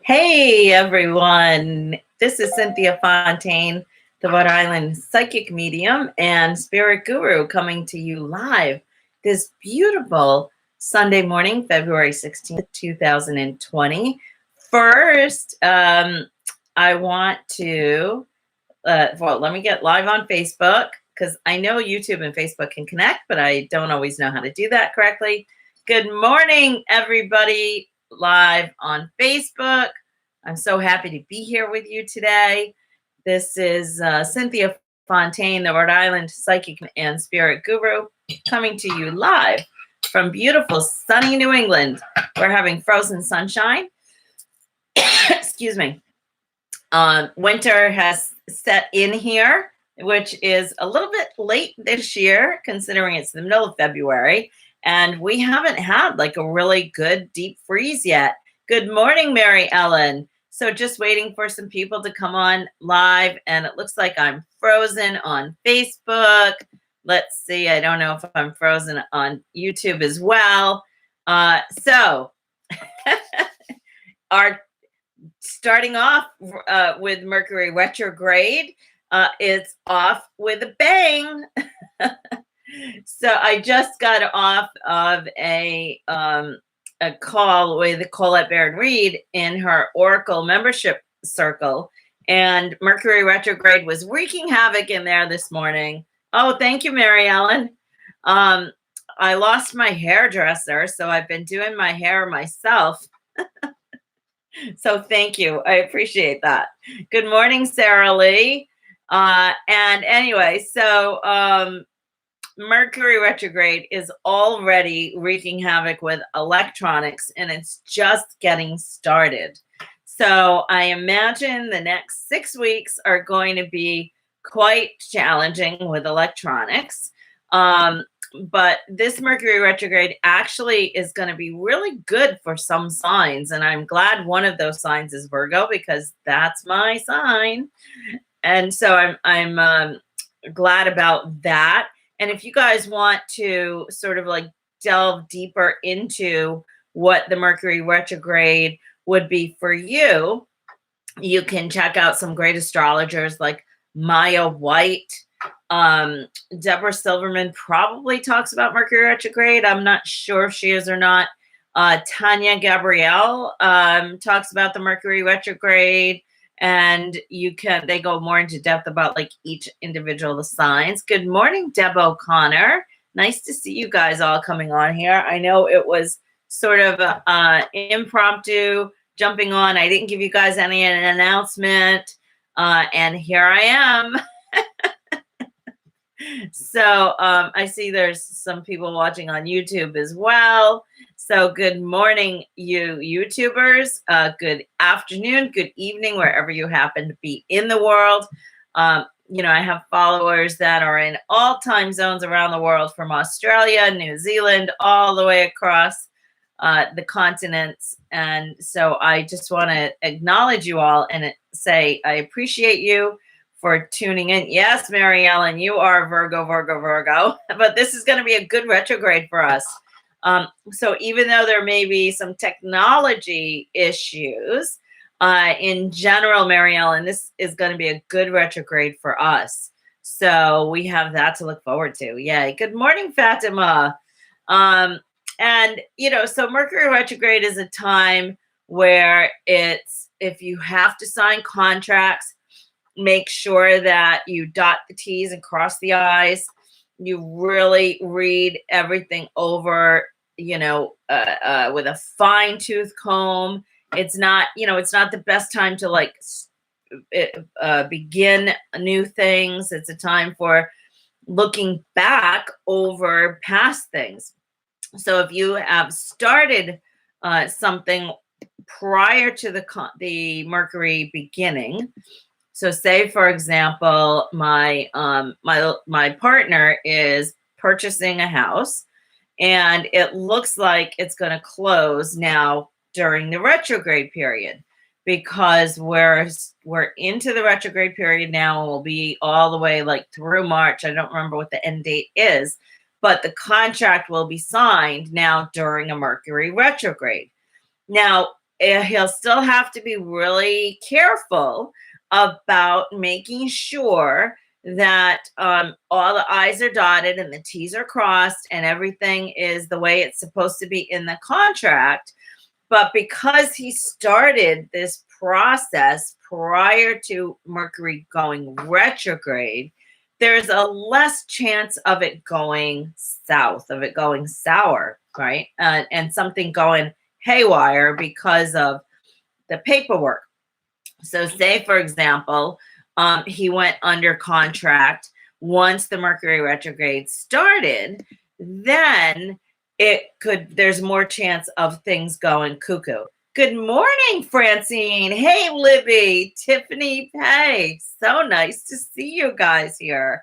Hey everyone, this is Cynthia Fontaine, the Rhode Island psychic medium and spirit guru, coming to you live this beautiful Sunday morning, February 16th, 2020. First, I want to, let me get live on Facebook because I know YouTube and Facebook can connect, but I don't always know how to do that correctly. Good morning, everybody, live on Facebook. I'm so happy to be here with you today. This is Cynthia Fontaine, the Rhode Island psychic and spirit guru, coming to you live from beautiful sunny New England. We're having frozen sunshine. Excuse me. Winter has set in here, which is a little bit late this year, considering it's the middle of February. And we haven't had like a really good deep freeze yet. Good morning, Mary Ellen. So just waiting for some people to come on live. And it looks like I'm frozen on Facebook. Let's see. I don't know if I'm frozen on YouTube as well. So our starting off with Mercury Retrograde, it's off with a bang. So I just got off of a call with Colette Baron-Reed in her Oracle membership circle, and Mercury Retrograde was wreaking havoc in there this morning. Oh, thank you, Mary Ellen. I lost my hairdresser, so I've been doing my hair myself. So thank you. I appreciate that. Good morning, Sarah Lee. And anyway, so Mercury retrograde is already wreaking havoc with electronics, and it's just getting started. So I imagine the next 6 weeks are going to be quite challenging with electronics. But this Mercury retrograde actually is going to be really good for some signs. And I'm glad one of those signs is Virgo, because that's my sign. And so I'm glad about that. And if you guys want to sort of like delve deeper into what the Mercury retrograde would be for you, you can check out some great astrologers like Maya White. Deborah Silverman probably talks about Mercury retrograde. I'm not sure if she is or not. Tanya Gabrielle talks about the Mercury retrograde, and they go more into depth about like each individual of the signs. Good morning, Deb O'Connor. Nice to see you guys all coming on here. I know it was sort of impromptu jumping on. I didn't give you guys an announcement, and here I am. So I see there's some people watching on YouTube as well. So good morning, you YouTubers. Good afternoon, good evening, wherever you happen to be in the world. I have followers that are in all time zones around the world, from Australia, New Zealand, all the way across the continents. And so I just want to acknowledge you all and say I appreciate you for tuning in. Yes, Mary Ellen, you are Virgo. But this is going to be a good retrograde for us. So even though there may be some technology issues, in general, Mary Ellen, this is going to be a good retrograde for us. So we have that to look forward to. Yay. Good morning, Fatima. So Mercury retrograde is a time where if you have to sign contracts, make sure that you dot the T's and cross the I's. You really read everything over, with a fine-tooth comb. It's not the best time to like begin new things. It's a time for looking back over past things. So if you have started something prior to the Mercury beginning, so say, for example, my partner is purchasing a house, and it looks like it's going to close now during the retrograde period, because we're into the retrograde period now, and we'll be all the way like through March. I don't remember what the end date is, but the contract will be signed now during a Mercury retrograde. Now, he'll still have to be really careful about making sure that all the I's are dotted and the T's are crossed and everything is the way it's supposed to be in the contract. But because he started this process prior to Mercury going retrograde, there's a less chance of it going south, of it going sour, right? And something going haywire because of the paperwork. So, say, for example, he went under contract once the Mercury retrograde started, then there's more chance of things going cuckoo. Good morning, Francine. Hey, Libby, Tiffany, hey, so nice to see you guys here.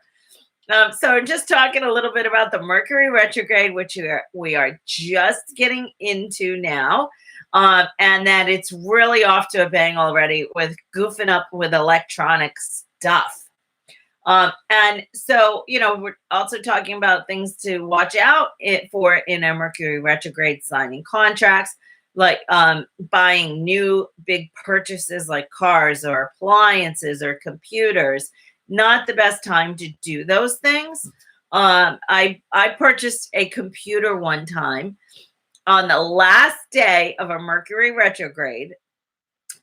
So I'm just talking a little bit about the Mercury retrograde, which we are just getting into now. And that it's really off to a bang already with goofing up with electronic stuff. And so, we're also talking about things to watch out for in a Mercury retrograde, signing contracts, like buying new big purchases like cars or appliances or computers. Not the best time to do those things. I purchased a computer one time on the last day of a Mercury retrograde,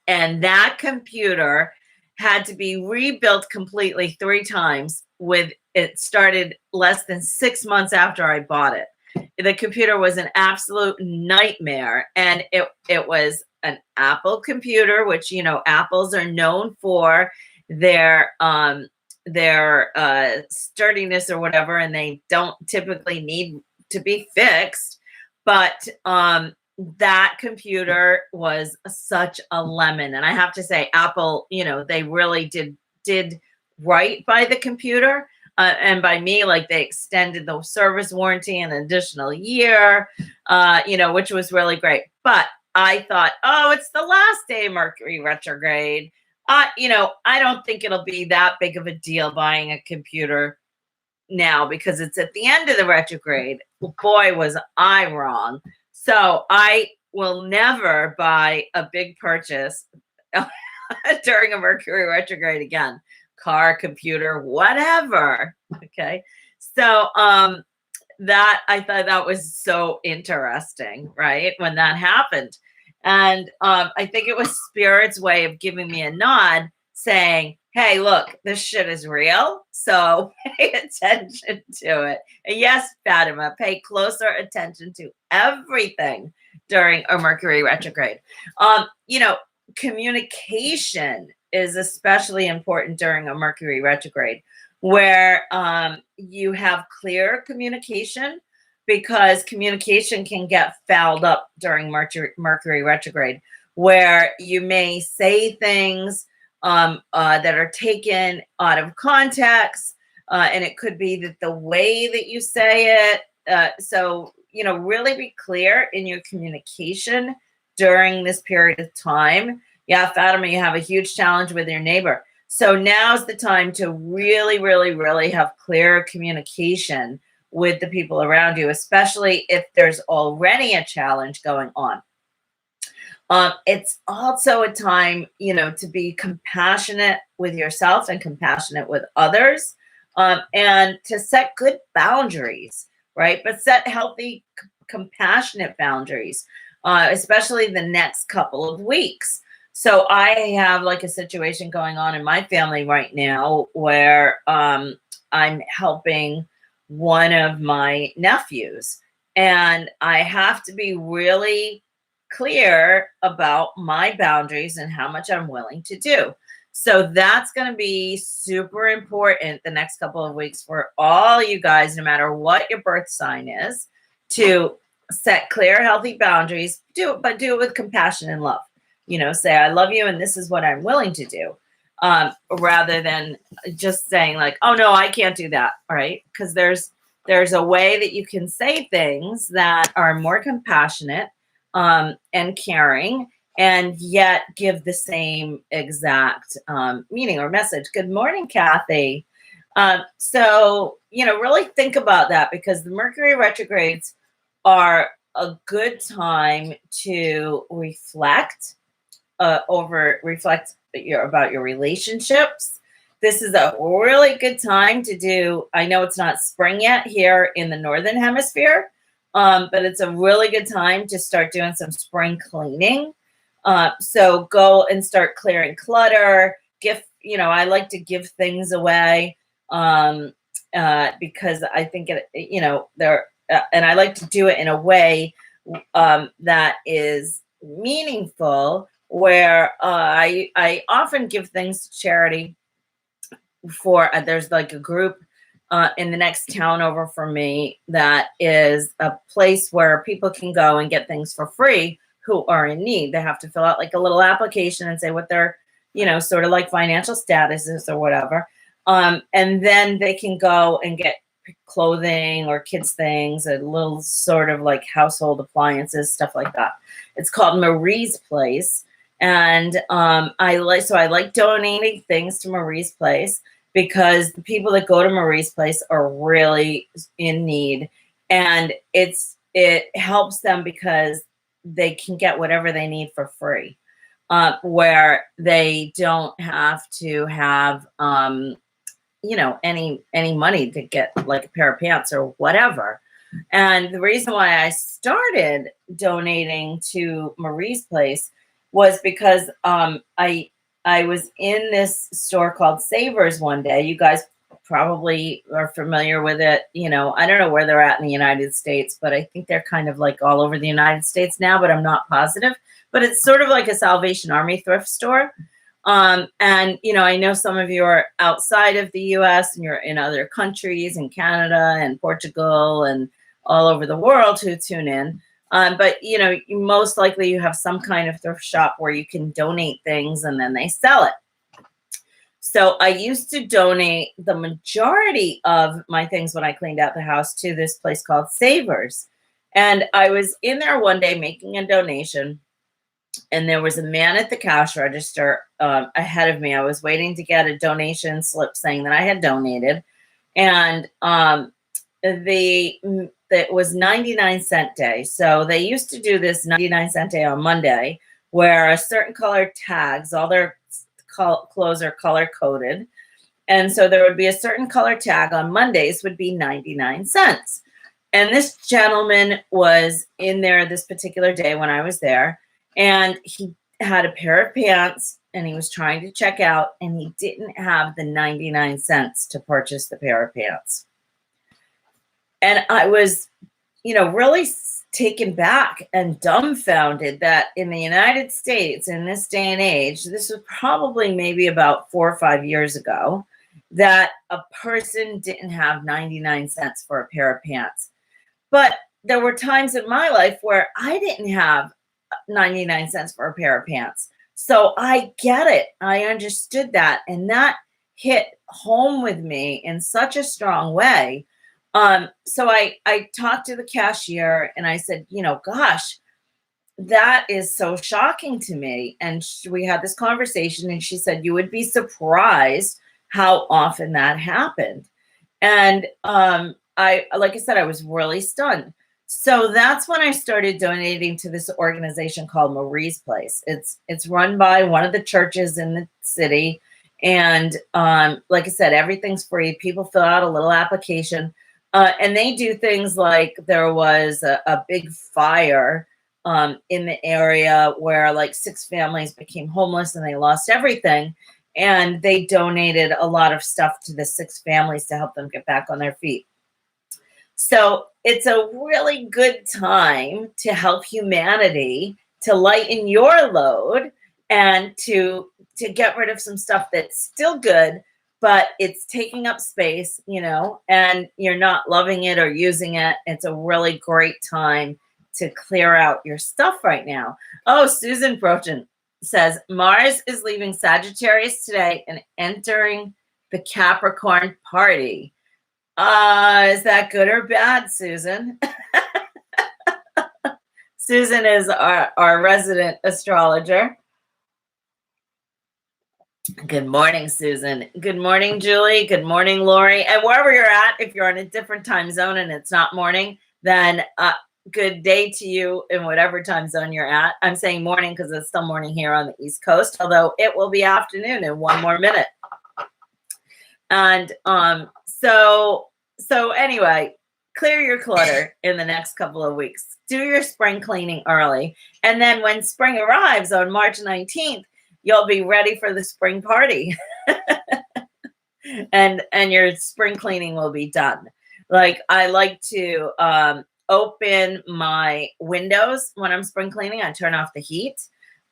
and that computer had to be rebuilt completely 3 times. It started less than 6 months after I bought it. The computer was an absolute nightmare, and it was an Apple computer, which Apples are known for their sturdiness or whatever, and they don't typically need to be fixed. But that computer was such a lemon, and I have to say, Apple, they really did right by the computer, and by me, like they extended the service warranty an additional year, which was really great. But I thought, oh, it's the last day of Mercury retrograde. I don't think it'll be that big of a deal buying a computer now because it's at the end of the retrograde. Boy, was I wrong. So I will never buy a big purchase during a Mercury retrograde again. Car, computer, whatever. Okay. So that I thought that was so interesting, right? When that happened. And I think it was Spirit's way of giving me a nod saying, hey, look, this shit is real. So pay attention to it. And yes, Fatima, pay closer attention to everything during a Mercury retrograde. Communication is especially important during a Mercury retrograde, where you have clear communication, because communication can get fouled up during Mercury retrograde, where you may say things that are taken out of context, and it could be that the way that you say it. So, really be clear in your communication during this period of time. Yeah, Fatima, you have a huge challenge with your neighbor. So now's the time to really, really, really have clear communication with the people around you, especially if there's already a challenge going on. It's also a time, to be compassionate with yourself and compassionate with others, and to set good boundaries, right? But set healthy, compassionate boundaries, especially the next couple of weeks. So I have like a situation going on in my family right now where I'm helping one of my nephews, and I have to be really clear about my boundaries and how much I'm willing to do. So that's going to be super important the next couple of weeks for all you guys, no matter what your birth sign is, to set clear, healthy boundaries, do it with compassion and love. Say, I love you and this is what I'm willing to do. Rather than just saying like, oh no, I can't do that. All right. Because there's a way that you can say things that are more compassionate and caring, and yet give the same exact meaning or message. Good morning, Kathy. So, really think about that, because the Mercury retrogrades are a good time to reflect about your relationships. This is a really good time to do. I know it's not spring yet here in the northern hemisphere, but it's a really good time to start doing some spring cleaning. So go and start clearing clutter. I like to give things away because I think and I like to do it in a way that is meaningful, where I often give things to charity. There's like a group in the next town over from me that is a place where people can go and get things for free who are in need. They have to fill out like a little application and say what their sort of like financial status is or whatever, and then they can go and get clothing or kids things, a little sort of like household appliances, stuff like that. It's called Marie's Place. And I like donating things to Marie's Place because the people that go to Marie's Place are really in need, and it helps them because they can get whatever they need for free, where they don't have to have any money to get like a pair of pants or whatever. And the reason why I started donating to Marie's Place was because I was in this store called Savers one day. You guys probably are familiar with it. I don't know where they're at in the United States, but I think they're kind of like all over the United States now, but I'm not positive. But it's sort of like a Salvation Army thrift store. And, I know some of you are outside of the US and you're in other countries, in Canada and Portugal and all over the world who tune in. But, most likely you have some kind of thrift shop where you can donate things and then they sell it. So I used to donate the majority of my things when I cleaned out the house to this place called Savers. And I was in there one day making a donation, and there was a man at the cash register ahead of me. I was waiting to get a donation slip saying that I had donated. And it was 99-cent day. So they used to do this 99-cent day on Monday, where a certain color tags, all their clothes are color coded. And so there would be a certain color tag on Mondays would be 99 cents. And this gentleman was in there this particular day when I was there, and he had a pair of pants and he was trying to check out, and he didn't have the 99 cents to purchase the pair of pants. And I was, really taken back and dumbfounded that in the United States, in this day and age, this was probably maybe about 4 or 5 years ago, that a person didn't have 99 cents for a pair of pants. But there were times in my life where I didn't have 99 cents for a pair of pants. So I get it. I understood that. And that hit home with me in such a strong way. So I talked to the cashier and I said, gosh, that is so shocking to me. And we had this conversation, and she said, you would be surprised how often that happened. And like I said, I was really stunned. So that's when I started donating to this organization called Marie's Place. It's run by one of the churches in the city. And like I said, everything's free. People fill out a little application. And they do things like there was a big fire in the area where like 6 families became homeless and they lost everything. And they donated a lot of stuff to the 6 families to help them get back on their feet. So it's a really good time to help humanity, to lighten your load, and to get rid of some stuff that's still good, but it's taking up space, and you're not loving it or using it. It's a really great time to clear out your stuff right now. Oh, Susan Brochen says, Mars is leaving Sagittarius today and entering the Capricorn party. Is that good or bad, Susan? Susan is our resident astrologer. Good morning, Susan. Good morning, Julie. Good morning, Lori. And wherever you're at, if you're in a different time zone and it's not morning, then good day to you in whatever time zone you're at. I'm saying morning because it's still morning here on the East Coast, although it will be afternoon in one more minute. And so anyway, clear your clutter in the next couple of weeks. Do your spring cleaning early. And then when spring arrives on March 19th, you'll be ready for the spring party. and your spring cleaning will be done. Like, I like to open my windows when I'm spring cleaning. I turn off the heat.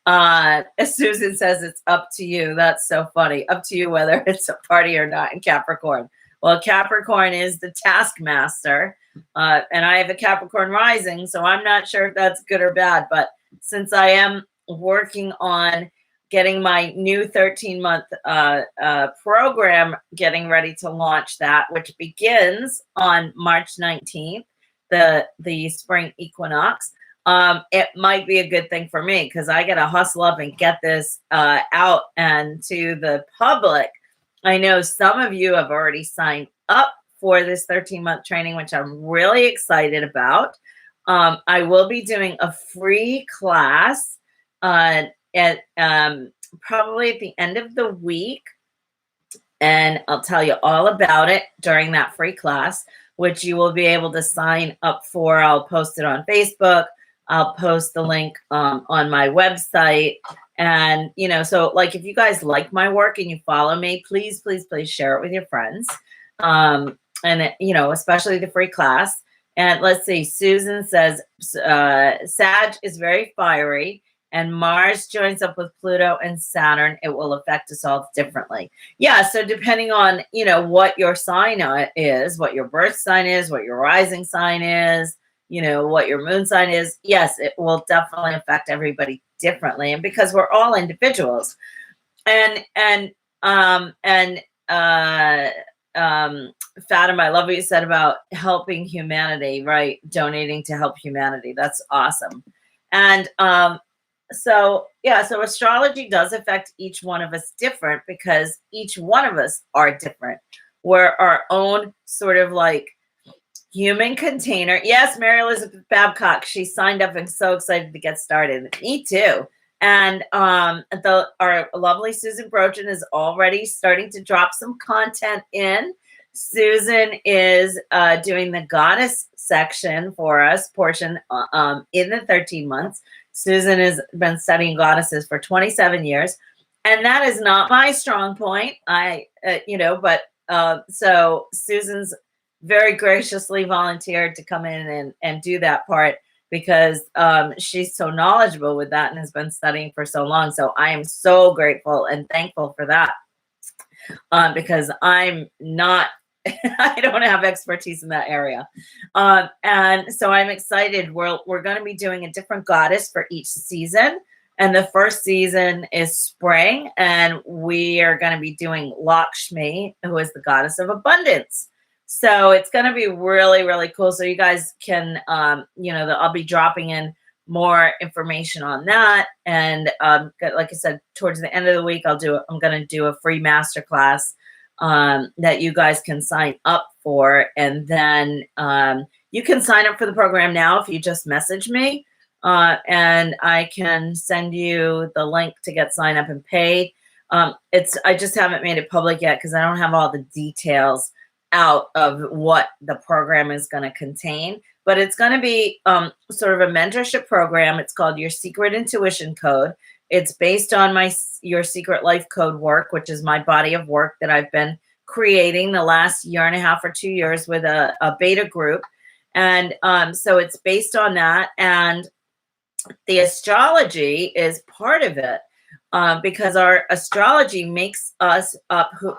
As Susan says, it's up to you. That's so funny. Up to you whether it's a party or not in Capricorn. Well, Capricorn is the taskmaster, and I have a Capricorn rising, so I'm not sure if that's good or bad. But since I am working on getting my new 13-month program, getting ready to launch that, which begins on March 19th, the spring equinox. It might be a good thing for me because I got to hustle up and get this out and to the public. I know some of you have already signed up for this 13-month training, which I'm really excited about. I will be doing a free class at probably at the end of the week, and I'll tell you all about it during that free class, which you will be able to sign up for. I'll post it on Facebook. I'll post the link on my website. And, so like, if you guys like my work and you follow me, please, please, please share it with your friends. And, especially the free class. And let's see, Susan says, Sag is very fiery, and Mars joins up with Pluto and Saturn. It will affect us all differently. Yeah. So depending on, what your sign is, what your birth sign is, what your rising sign is, what your moon sign is. Yes, it will definitely affect everybody differently. And because we're all individuals. And Fatima, I love what you said about helping humanity, right? Donating to help humanity. That's awesome. And so astrology does affect each one of us different because each one of us are different. We're our own sort of like human container. Yes, Mary Elizabeth Babcock, she signed up and so excited to get started. Me too. And our lovely Susan Brochin is already starting to drop some content in. Susan is doing the goddess section for us, portion in the 13 months. Susan has been studying goddesses for 27 years. And that is not my strong point. So Susan's very graciously volunteered to come in and do that part because she's so knowledgeable with that and has been studying for so long. So I am so grateful and thankful for that because I'm not, I don't have expertise in that area. And so I'm excited. We're going to be doing a different goddess for each season. And the first season is spring, and we are going to be doing Lakshmi, who is the goddess of abundance. So it's going to be really, really cool. So you guys can, I'll be dropping in more information on that. And like I said, towards the end of the week, I'm going to do a free masterclass that you guys can sign up for. And then you can sign up for the program now if you just message me. And I can send you the link to get signed up and paid. I just haven't made it public yet because I don't have all the details out of what the program is going to contain, but it's going to be sort of a mentorship program. It's called Your Secret Intuition Code. It's based on Your Secret Life Code work, which is my body of work that I've been creating the last year and a half or 2 years with a beta group. And so it's based on that. And the astrology is part of it. Because our astrology makes us up who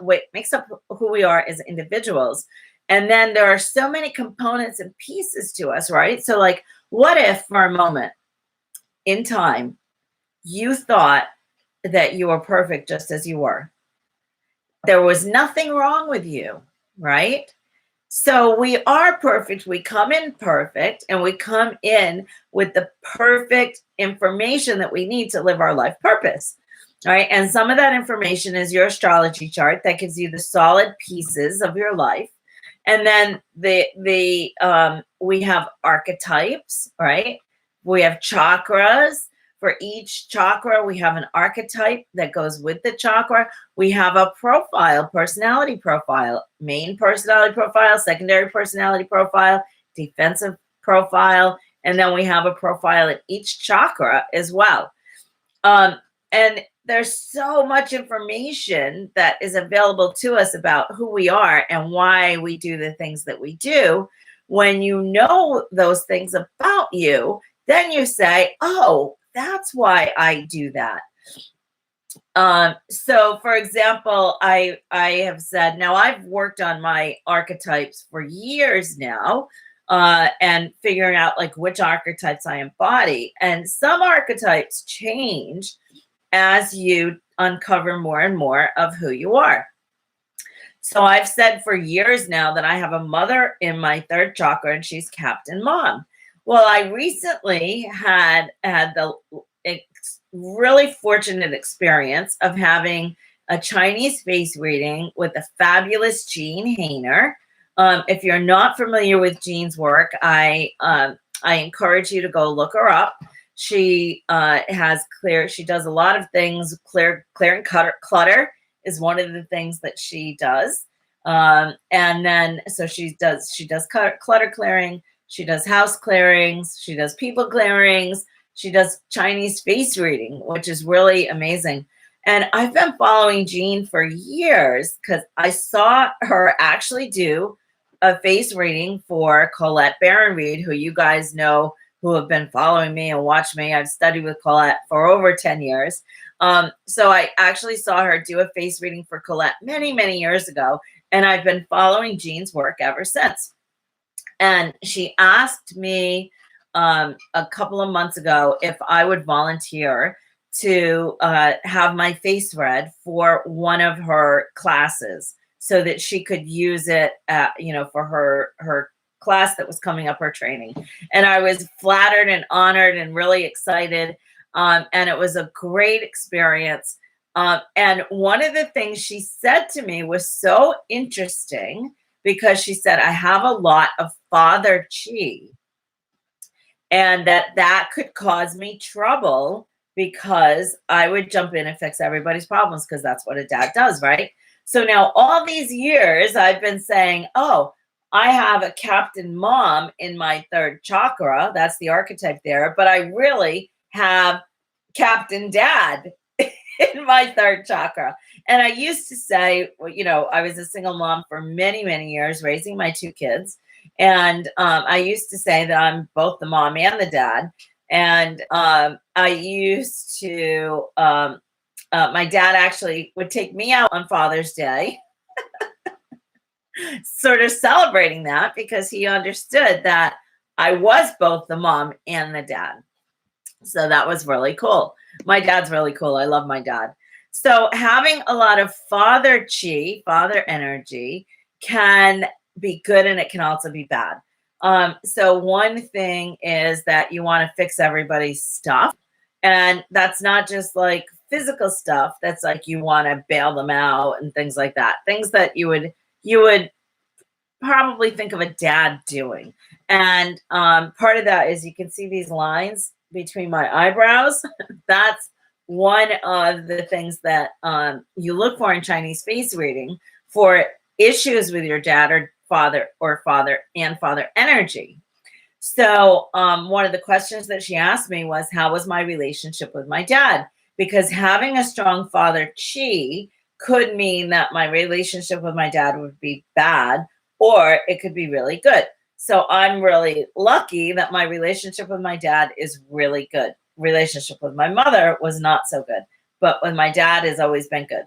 we are as individuals. And then there are so many components and pieces to us, right? So like, what if for a moment in time, you thought that you were perfect just as you were? There was nothing wrong with you, right? So we are perfect. We come in perfect, and we come in with the perfect information that we need to live our life purpose. All right. And some of that information is your astrology chart that gives you the solid pieces of your life. And then we have archetypes, right? We have chakras. For each chakra, we have an archetype that goes with the chakra. We have a profile, personality profile, main personality profile, secondary personality profile, defensive profile, and then we have a profile at each chakra as well. And there's so much information that is available to us about who we are and why we do the things that we do. When you know those things about you, then you say, oh, that's why I do that. So for example, I have said, now I've worked on my archetypes for years now, and figuring out like which archetypes I embody. And some archetypes change as you uncover more and more of who you are. So I've said for years now that I have a mother in my third chakra, and she's Captain Mom. Well, I recently had the really fortunate experience of having a Chinese face reading with a fabulous Jean Hainer. If you're not familiar with Jean's work, I encourage you to go look her up. She she does a lot of things. Clearing clutter is one of the things that she does. And then, so she does clutter clearing. She does house clearings. She does people clearings. She does Chinese face reading, which is really amazing. And I've been following Jean for years because I saw her actually do a face reading for Colette Baron-Reid, who you guys know, who have been following me and watched me. I've studied with Colette for over 10 years. So I actually saw her do a face reading for Colette many, many years ago. And I've been following Jean's work ever since. And she asked me a couple of months ago if I would volunteer to have my face read for one of her classes so that she could use it, for her class that was coming up, her training. And I was flattered and honored and really excited. And it was a great experience. And one of the things she said to me was so interesting, because she said, I have a lot of father chi, and that could cause me trouble because I would jump in and fix everybody's problems, because that's what a dad does, right? So now all these years I've been saying, oh, I have a Captain Mom in my third chakra. That's the archetype there. But I really have Captain Dad in my third chakra. And I used to say, I was a single mom for many, many years, raising my two kids. And I used to say that I'm both the mom and the dad. And I used to, my dad actually would take me out on Father's Day, sort of celebrating that, because he understood that I was both the mom and the dad. So that was really cool. My dad's really cool. I love my dad. So having a lot of father chi, father energy, can be good, and it can also be bad. So one thing is that you want to fix everybody's stuff. And that's not just like physical stuff. That's like you want to bail them out and things like that. Things that you would probably think of a dad doing. And part of that is, you can see these lines between my eyebrows. That's one of the things that you look for in Chinese face reading for issues with your dad or father energy. So one of the questions that she asked me was, how was my relationship with my dad? Because having a strong father chi could mean that my relationship with my dad would be bad, or it could be really good. So I'm really lucky that my relationship with my dad is really good. Relationship with my mother was not so good, but with my dad has always been good.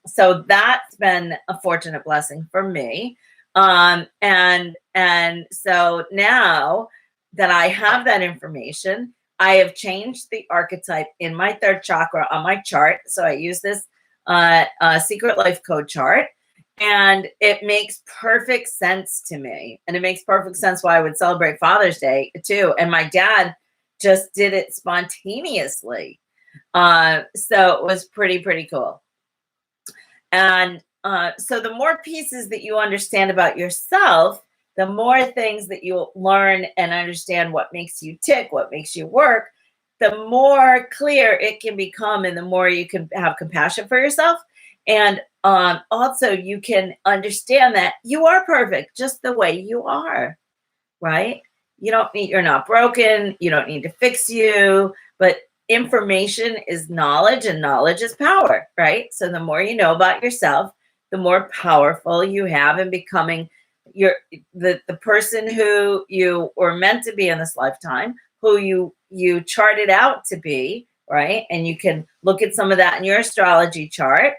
So that's been a fortunate blessing for me. And so now that I have that information, I have changed the archetype in my third chakra on my chart. So I use this secret life code chart, and it makes perfect sense to me. And it makes perfect sense why I would celebrate Father's Day too. And my dad just did it spontaneously. So it was pretty cool. And so the more pieces that you understand about yourself, the more things that you learn and understand what makes you tick, what makes you work, the more clear it can become, and the more you can have compassion for yourself. And also, you can understand that you are perfect just the way you are, right? You're not broken. You don't need to fix you, but information is knowledge and knowledge is power, right? So the more you know about yourself, the more powerful you have in becoming the person who you were meant to be in this lifetime, who you charted out to be, right? And you can look at some of that in your astrology chart.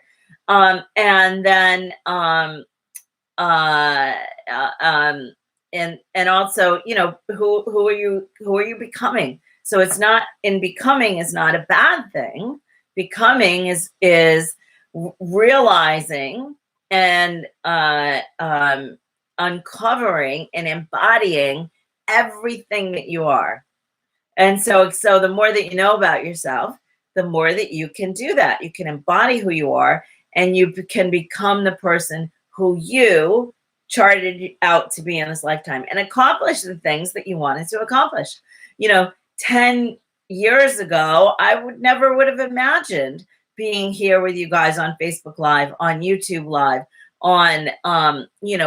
And then uh, um, and also, who are you becoming? So it's not in becoming is not a bad thing. Becoming is realizing and uncovering and embodying everything that you are. And so the more that you know about yourself, the more that you can do that. You can embody who you are, and you can become the person who you charted out to be in this lifetime and accomplish the things that you wanted to accomplish. 10 years ago, I would have imagined being here with you guys on Facebook Live, on YouTube Live, on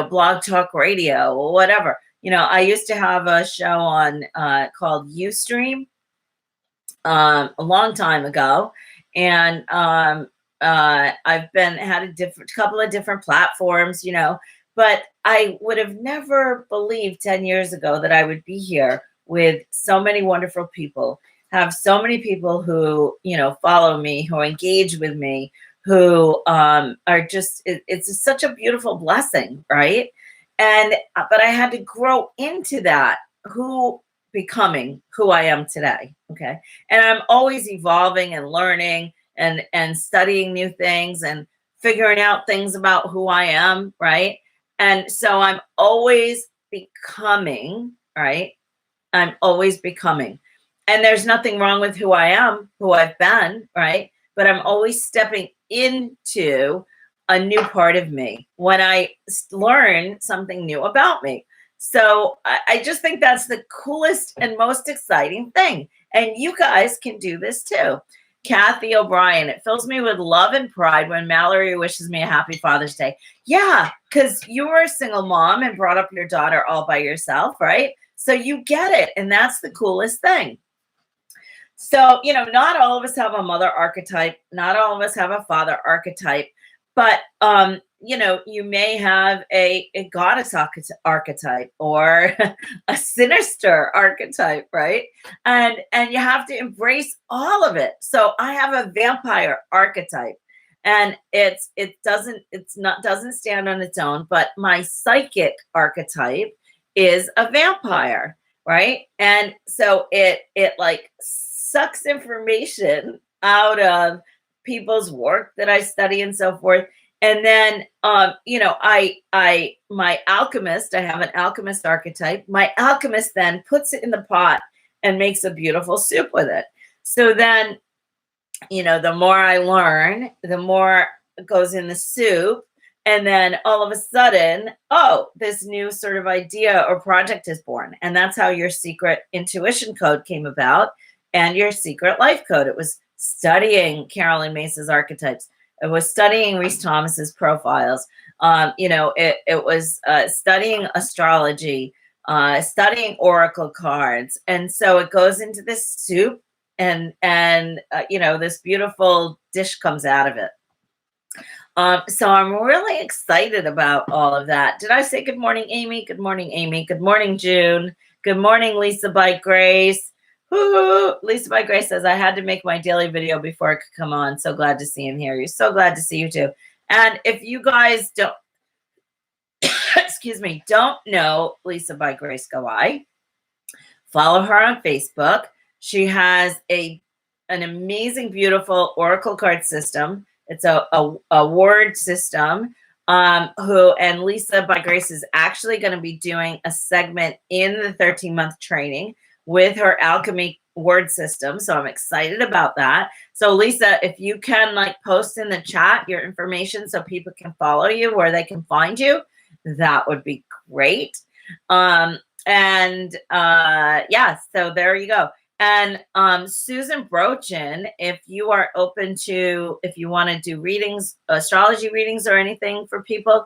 Blog Talk Radio, or whatever. I used to have a show on called Ustream a long time ago, and I've had a couple of different platforms, but I would have never believed 10 years ago that I would be here with so many wonderful people, have so many people who follow me, who engage with me, who are just it's such a beautiful blessing, right? And but I had to grow into that, becoming who I am today. Okay. And I'm always evolving and learning and studying new things and figuring out things about who I am, right? And so I'm always becoming, right? I'm always becoming. And there's nothing wrong with who I am, who I've been, right? But I'm always stepping into a new part of me when I learn something new about me. So I just think that's the coolest and most exciting thing. And you guys can do this too. Kathy O'Brien, it fills me with love and pride when Mallory wishes me a happy Father's Day. Yeah, because you were a single mom and brought up your daughter all by yourself, right? So you get it. And that's the coolest thing. So, not all of us have a mother archetype. Not all of us have a father archetype. But, you may have a goddess archetype or a sinister archetype, right? And you have to embrace all of it. So I have a vampire archetype, and it doesn't stand on its own, but my psychic archetype is a vampire, right? And so it like sucks information out of people's work that I study and so forth. And then, my alchemist, I have an alchemist archetype. My alchemist then puts it in the pot and makes a beautiful soup with it. So then, the more I learn, the more goes in the soup. And then all of a sudden, this new sort of idea or project is born. And that's how your secret intuition code came about and your secret life code. It was studying Carolyn Mace's archetypes. It was studying Reese Thomas's profiles. It was studying astrology, studying oracle cards. And so it goes into this soup and this beautiful dish comes out of it. So I'm really excited about all of that. Did I say good morning, Amy? Good morning, Amy. Good morning, June. Good morning, Lisa by Grace. Woo-hoo. Lisa by Grace says, I had to make my daily video before I could come on. So glad to see him here. You're so glad to see you too. And if you guys don't, don't know Lisa by Grace Gawai, follow her on Facebook. She has an amazing, beautiful oracle card system. It's a word system. And Lisa by Grace is actually going to be doing a segment in the 13-month training with her alchemy word system. So I'm excited about that. So Lisa, if you can like post in the chat your information so people can follow you, where they can find you, that would be great. Yeah, so there you go. And Susan Brochin, if you are open to, if you want to do readings, astrology readings or anything for people,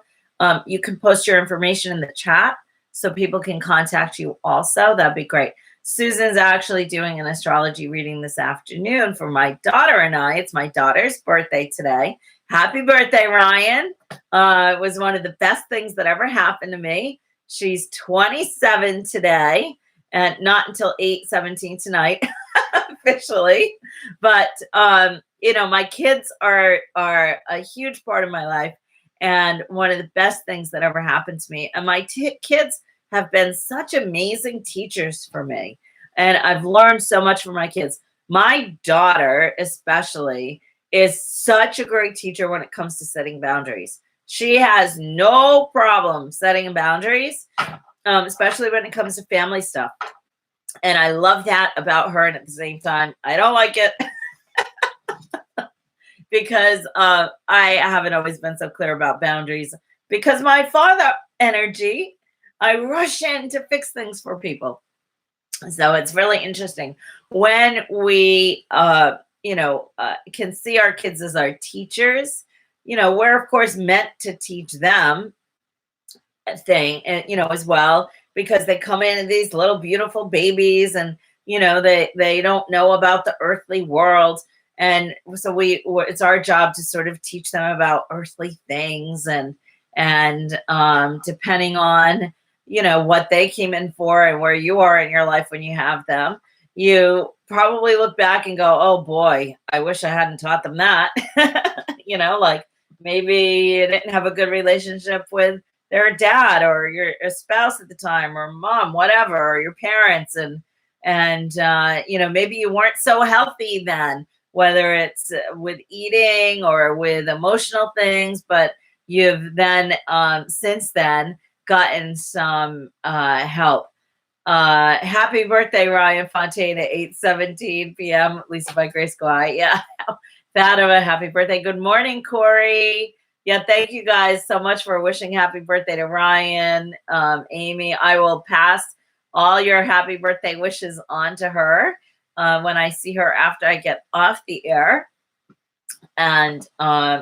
you can post your information in the chat so people can contact you also. That'd be great. Susan's actually doing an astrology reading this afternoon for my daughter and I. It's my daughter's birthday today. Happy birthday, Ryan. It was one of the best things that ever happened to me. She's 27 today, and not until 8/17 tonight, officially. But my kids are a huge part of my life, and one of the best things that ever happened to me. And my kids have been such amazing teachers for me, and I've learned so much from my kids. My daughter, especially, is such a great teacher when it comes to setting boundaries. She has no problem setting boundaries, especially when it comes to family stuff. And I love that about her. And at the same time, I don't like it because I haven't always been so clear about boundaries. Because my father energy, I rush in to fix things for people. So it's really interesting when we, can see our kids as our teachers. We're of course meant to teach them as well, because they come in these little beautiful babies, and they don't know about the earthly world, and so it's our job to sort of teach them about earthly things, and depending on what they came in for and where you are in your life when you have them, you probably look back and go, oh boy, I wish I hadn't taught them that. Like maybe you didn't have a good relationship with their dad or your spouse at the time, or mom, whatever, or your parents, and maybe you weren't so healthy then, whether it's with eating or with emotional things, but you've then since then gotten some help. Happy birthday, Ryan Fontaine, at 8:17 p.m. Lisa by Grace Guy. Yeah, Fatima, happy birthday. Good morning, Corey. Yeah, thank you guys so much for wishing happy birthday to Ryan. Amy, I will pass all your happy birthday wishes on to her when I see her after I get off the air. And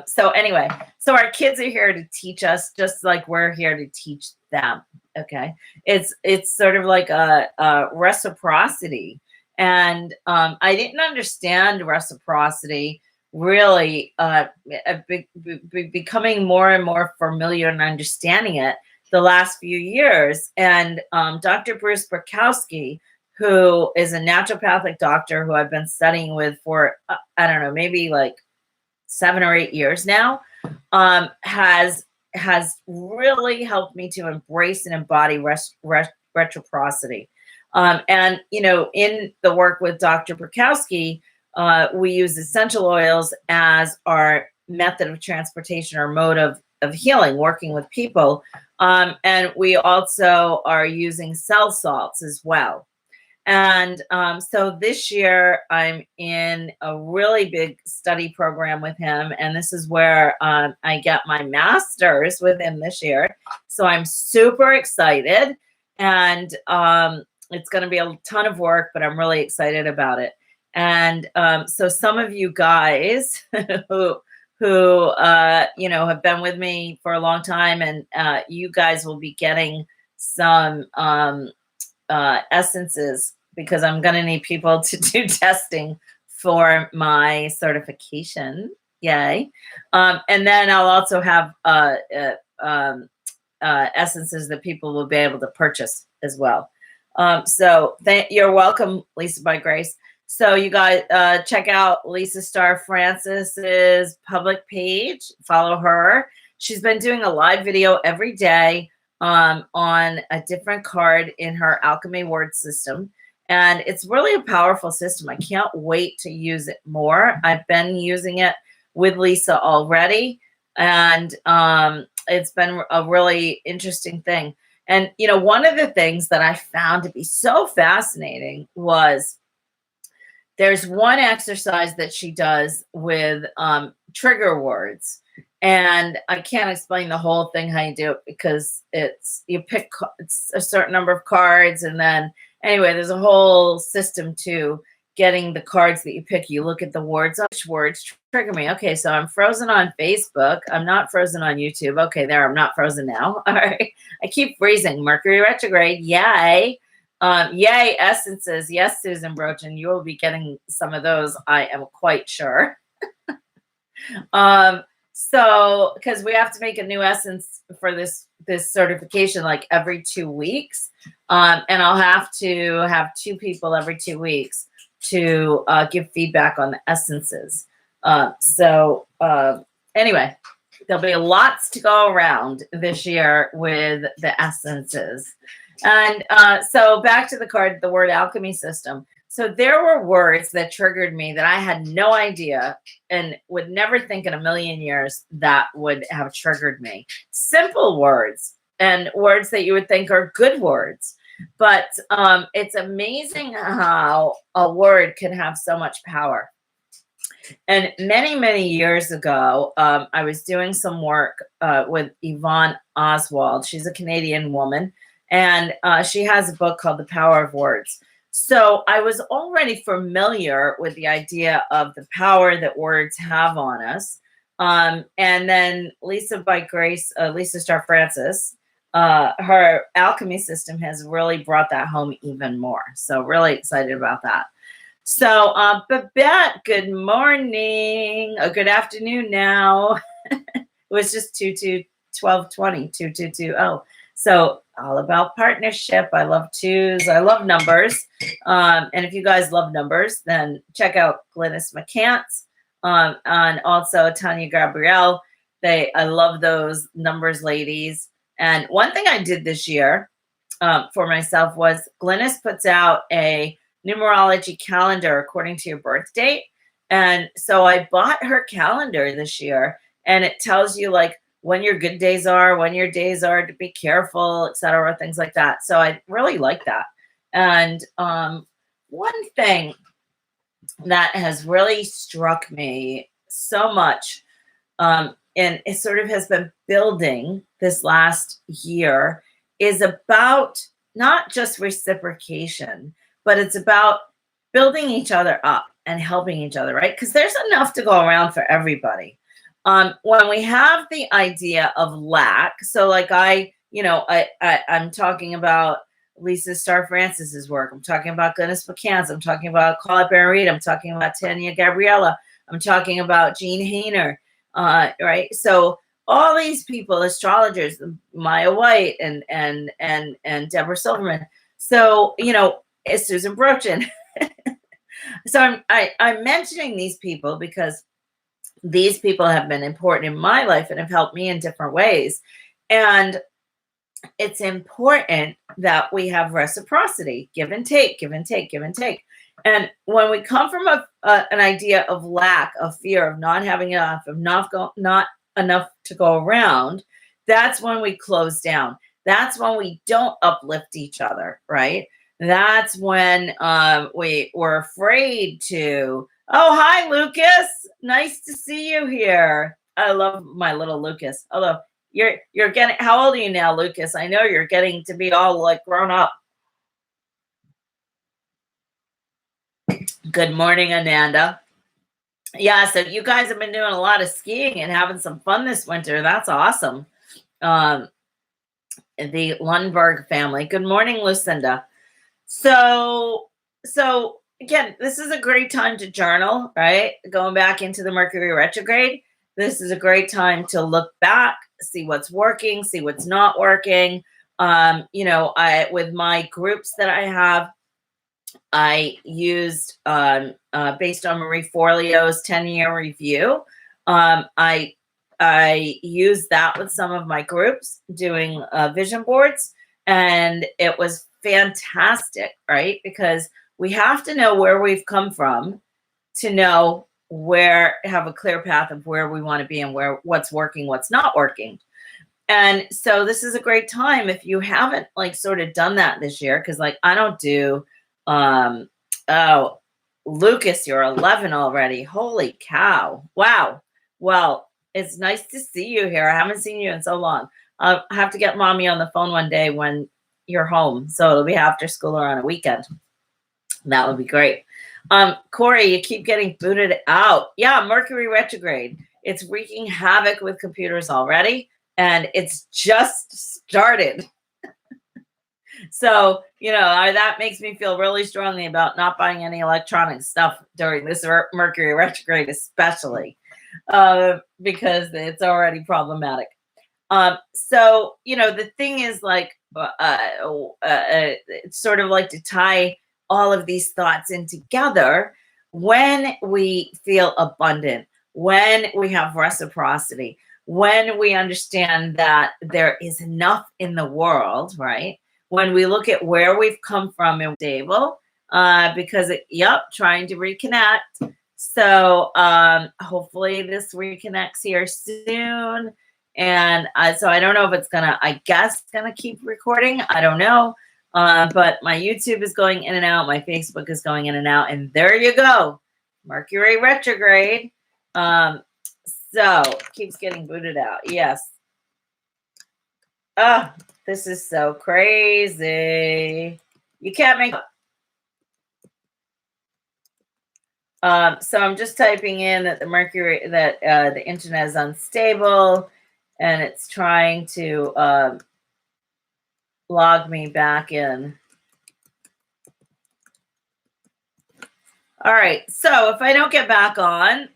so anyway, so our kids are here to teach us, just like we're here to teach them. Okay, it's sort of like a reciprocity, and I didn't understand reciprocity really, becoming more and more familiar and understanding it the last few years. And Dr. Bruce Burkowski, who is a naturopathic doctor who I've been studying with for I don't know, maybe like 7 or 8 years now, has really helped me to embrace and embody reciprocity. And in the work with Dr. Burkowski, we use essential oils as our method of transportation or mode of healing, working with people. And we also are using cell salts as well. And so this year I'm in a really big study program with him. And this is where I get my master's with him this year. So I'm super excited. And it's going to be a ton of work, but I'm really excited about it. And so some of you guys who have been with me for a long time, and you guys will be getting some essences, because I'm going to need people to do testing for my certification. Yay. And then I'll also have essences that people will be able to purchase as well. So you're welcome, Lisa by Grace. So you guys check out Lisa Star Francis's public page. Follow her. She's been doing a live video every day on a different card in her alchemy word system. And it's really a powerful system. I can't wait to use it more. I've been using it with Lisa already. And it's been a really interesting thing. And, one of the things that I found to be so fascinating was there's one exercise that she does with trigger words. And I can't explain the whole thing how you do it because you pick it's a certain number of cards, and then anyway, there's a whole system to getting the cards that you pick. You look at the words, which words trigger me. Okay, so I'm frozen on Facebook. I'm not frozen on YouTube. Okay, there, I'm not frozen now. All right, I keep freezing. Mercury retrograde, yay. Yay, essences. Yes, Susan Brochin, you will be getting some of those, I am quite sure. So because we have to make a new essence for this certification like every 2 weeks. And I'll have to have 2 people every 2 weeks to give feedback on the essences. Anyway, there'll be lots to go around this year with the essences. And so back to the card, the word alchemy system. So there were words that triggered me that I had no idea and would never think in a million years that would have triggered me. Simple words and words that you would think are good words. But it's amazing how a word can have so much power. And many, many years ago, I was doing some work with Yvonne Oswald. She's a Canadian woman, and she has a book called The Power of Words. So I was already familiar with the idea of the power that words have on us. And then Lisa by Grace, Lisa Starr Francis, her alchemy system has really brought that home even more. So really excited about that. So, Babette, good morning. Good afternoon now. It was just 22/12/20. So all about partnership. I love 2s. I love numbers. And if you guys love numbers, then check out Glynis McCants and also Tanya Gabrielle. I love those numbers ladies. And one thing I did this year for myself was Glynis puts out a numerology calendar according to your birth date. And so I bought her calendar this year, and it tells you like when your good days are, when your days are to be careful, etc., things like that. So I really like that. And one thing that has really struck me so much, and it sort of has been building this last year, is about not just reciprocation, but it's about building each other up and helping each other, right? Because there's enough to go around for everybody. When we have the idea of lack, so like I'm talking about Lisa Starr Francis's work. I'm talking about Glynis McCants. I'm talking about Colette Baron-Reid. I'm talking about Tanya Gabriella. I'm talking about Jean Hainer, right? So all these people, astrologers, Maya White and Deborah Silverman. So it's Susan Brochin. So I'm mentioning these people because these people have been important in my life and have helped me in different ways. And it's important that we have reciprocity, give and take, give and take, give and take. And when we come from an idea of lack, of fear, of not having enough, of not enough to go around, that's when we close down. That's when we don't uplift each other, right? That's when we're afraid to. Oh, hi, Lucas. Nice to see you here. I love my little Lucas. Although you're getting, how old are you now, Lucas? I know you're getting to be all like grown up. Good morning, Ananda. Yeah, so you guys have been doing a lot of skiing and having some fun this winter. That's awesome. The Lundberg family. Good morning, Lucinda. So again, this is a great time to journal, right? Going back into the Mercury retrograde. This is a great time to look back, see what's working, see what's not working. With my groups that I have, I used based on Marie Forleo's 10-year review. I used that with some of my groups doing vision boards, and it was fantastic, right? Because we have to know where we've come from to know have a clear path of where we want to be and what's working, what's not working. And so this is a great time if you haven't like sort of done that this year, because like I don't do Lucas, you're 11 already. Holy cow. Wow. Well, it's nice to see you here. I haven't seen you in so long. I'll have to get mommy on the phone one day when you're home. So it'll be after school or on a weekend. That would be great. Corey, you keep getting booted out. Yeah, Mercury retrograde. It's wreaking havoc with computers already, and it's just started. So, that makes me feel really strongly about not buying any electronic stuff during this Mercury retrograde, especially because it's already problematic. So, the thing is like, it's sort of like to tie all of these thoughts in together. When we feel abundant, when we have reciprocity, when we understand that there is enough in the world, right? When we look at where we've come from and stable, because trying to reconnect. So hopefully this reconnects here soon. And so I don't know if it's gonna, I guess, gonna keep recording. I don't know. But my YouTube is going in and out. My Facebook is going in and out. And there you go. Mercury retrograde. So keeps getting booted out. Yes. Oh, this is so crazy. You can't make. So I'm just typing in that the internet is unstable, and it's trying to log me back in. All right. So if I don't get back on,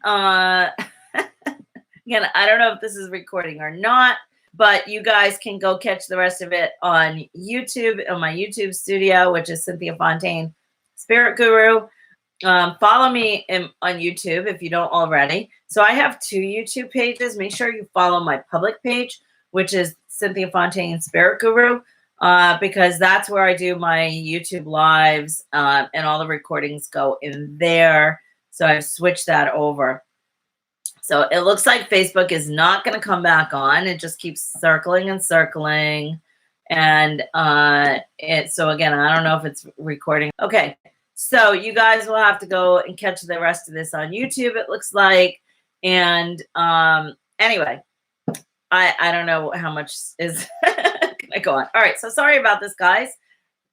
again, I don't know if this is recording or not, but you guys can go catch the rest of it on YouTube, on my YouTube studio, which is Cynthia Fontaine, Spirit Guru. Follow me on YouTube if you don't already. So I have 2 YouTube pages. Make sure you follow my public page, which is Cynthia Fontaine, Spirit Guru, because that's where I do my YouTube lives, and all the recordings go in there. So I've switched that over. So it looks like Facebook is not going to come back on. It just keeps circling and circling. And so again, I don't know if it's recording. Okay. So you guys will have to go and catch the rest of this on YouTube, it looks like. And anyway, I don't know how much is going to go on. All right. So sorry about this, guys.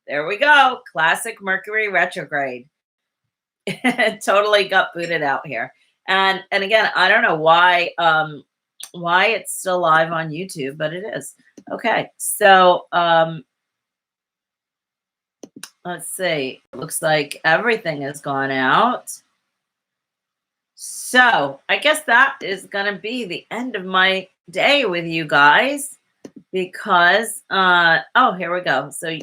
There we go. Classic Mercury retrograde. Totally got booted out here. And again, I don't know why it's still live on YouTube, but it is. Okay. So let's see. Looks like everything has gone out. So I guess that is going to be the end of my day with you guys, because oh, here we go. So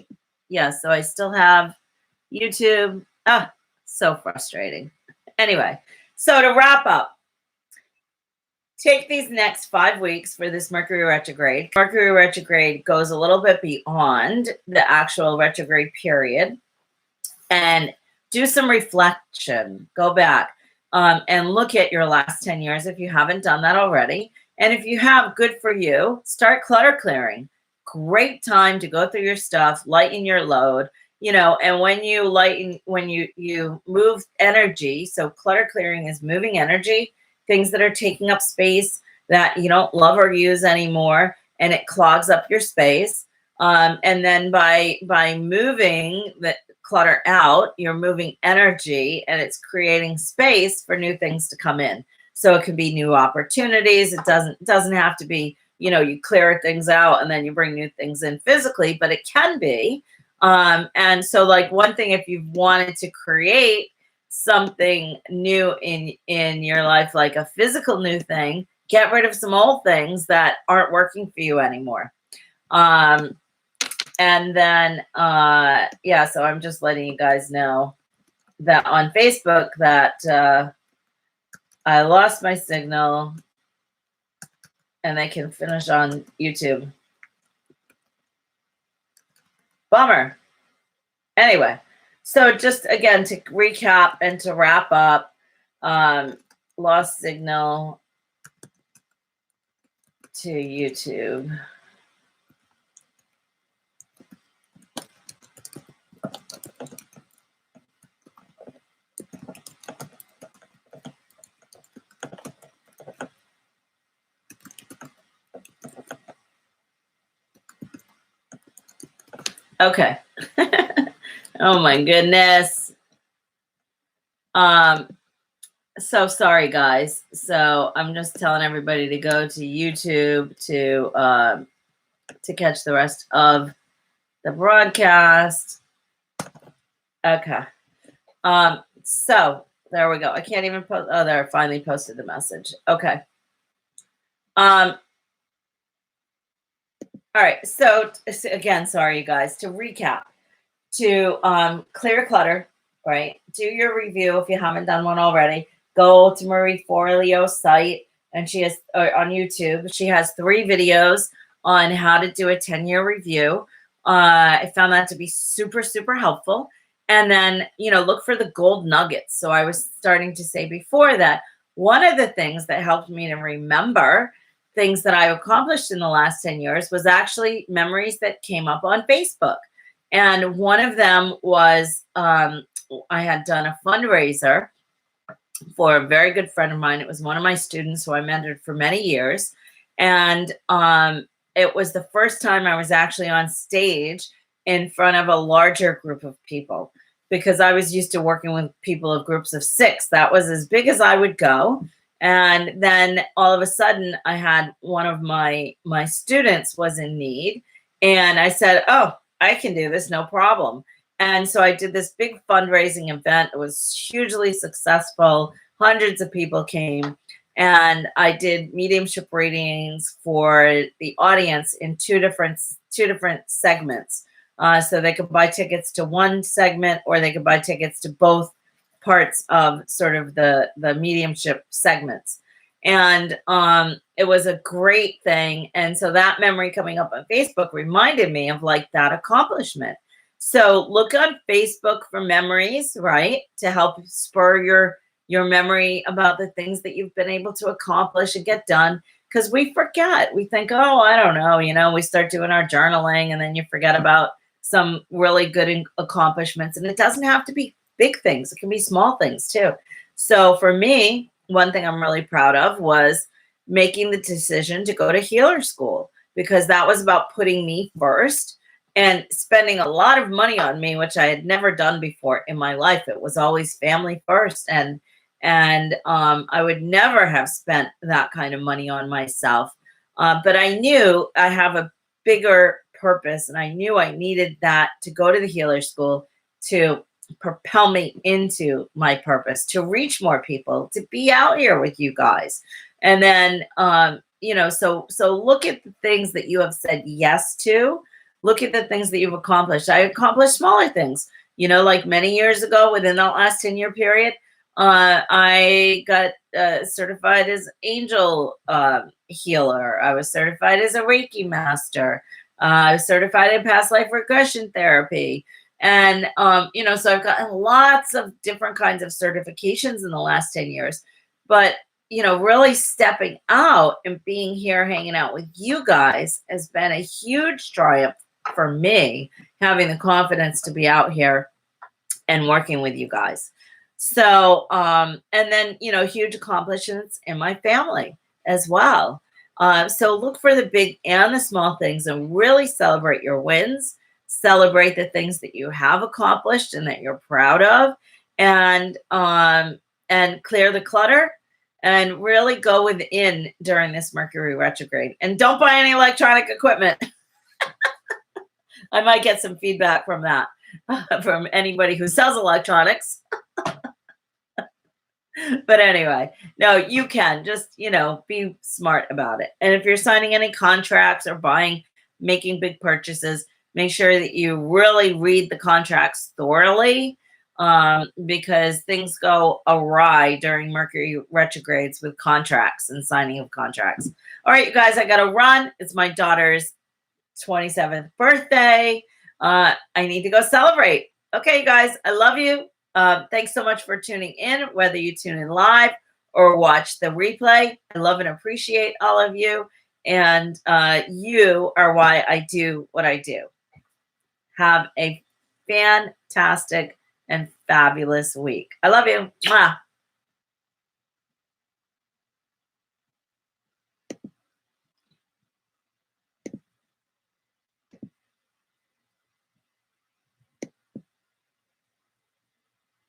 yeah, so I still have YouTube. So frustrating. Anyway, so to wrap up, take these next 5 weeks for this Mercury retrograde. Mercury retrograde goes a little bit beyond the actual retrograde period, and do some reflection. Go back and look at your last 10 years if you haven't done that already. And if you have, good for you. Start clutter clearing. Great time to go through your stuff, lighten your load. And when you lighten, when you move energy, so clutter clearing is moving energy, things that are taking up space that you don't love or use anymore, and it clogs up your space. And then by moving the clutter out, you're moving energy, and it's creating space for new things to come in. So it could be new opportunities. It doesn't have to be, you clear things out and then you bring new things in physically, but it can be. And so like one thing, if you've wanted to create something new in your life, like a physical new thing, get rid of some old things that aren't working for you anymore. And then yeah, so I'm just letting you guys know that on Facebook that I lost my signal, and they can finish on YouTube. Bummer. Anyway, so just again to recap and to wrap up, lost signal to YouTube. Okay. Oh my goodness. So sorry guys. So I'm just telling everybody to go to YouTube to catch the rest of the broadcast. Okay. So there we go. I can't even post. Oh, there, I finally posted the message. Okay. All right. So again, sorry, you guys. To recap, to clear clutter, right? Do your review if you haven't done one already. Go to Marie Forleo's site, and she has on YouTube. She has 3 videos on how to do a 10-year review. I found that to be super, super helpful. And then, look for the gold nuggets. So I was starting to say before that one of the things that helped me to remember things that I accomplished in the last 10 years was actually memories that came up on Facebook. And one of them was I had done a fundraiser for a very good friend of mine. It was one of my students who I mentored for many years. And it was the first time I was actually on stage in front of a larger group of people, because I was used to working with people of groups of 6. That was as big as I would go. And then all of a sudden I had one of my students was in need. And I said, oh, I can do this, no problem. And so I did this big fundraising event. It was hugely successful. Hundreds of people came. And I did mediumship readings for the audience in two different segments. So they could buy tickets to one segment, or they could buy tickets to both parts of sort of the mediumship segments. And it was a great thing. And so that memory coming up on Facebook reminded me of like that accomplishment. So look on Facebook for memories, right? To help spur your memory about the things that you've been able to accomplish and get done. Because we forget. We think, oh, I don't know. We start doing our journaling and then you forget about some really good accomplishments. And it doesn't have to be big things. It can be small things too. So for me, one thing I'm really proud of was making the decision to go to healer school, because that was about putting me first and spending a lot of money on me, which I had never done before in my life. It was always family first. And I would never have spent that kind of money on myself. But I knew I have a bigger purpose, and I knew I needed that to go to the healer school to propel me into my purpose, to reach more people, to be out here with you guys. And then, so look at the things that you have said yes to. Look at the things that you've accomplished. I accomplished smaller things, like many years ago within that last 10-year period. I got certified as angel healer. I was certified as a Reiki master. I was certified in past life regression therapy. And, so I've gotten lots of different kinds of certifications in the last 10 years. But, really stepping out and being here, hanging out with you guys has been a huge triumph for me, having the confidence to be out here and working with you guys. So, and then, huge accomplishments in my family as well. So look for the big and the small things and really celebrate your wins. Celebrate the things that you have accomplished and that you're proud of, and clear the clutter and really go within during this Mercury retrograde. And don't buy any electronic equipment. I might get some feedback from that from anybody who sells electronics. But anyway, no, you can just, be smart about it. And if you're signing any contracts or making big purchases, make sure that you really read the contracts thoroughly, because things go awry during Mercury retrogrades with contracts and signing of contracts. All right, you guys, I got to run. It's my daughter's 27th birthday. I need to go celebrate. Okay, you guys, I love you. Thanks so much for tuning in, whether you tune in live or watch the replay. I love and appreciate all of you. And you are why I do what I do. Have a fantastic and fabulous week. I love you. Mwah.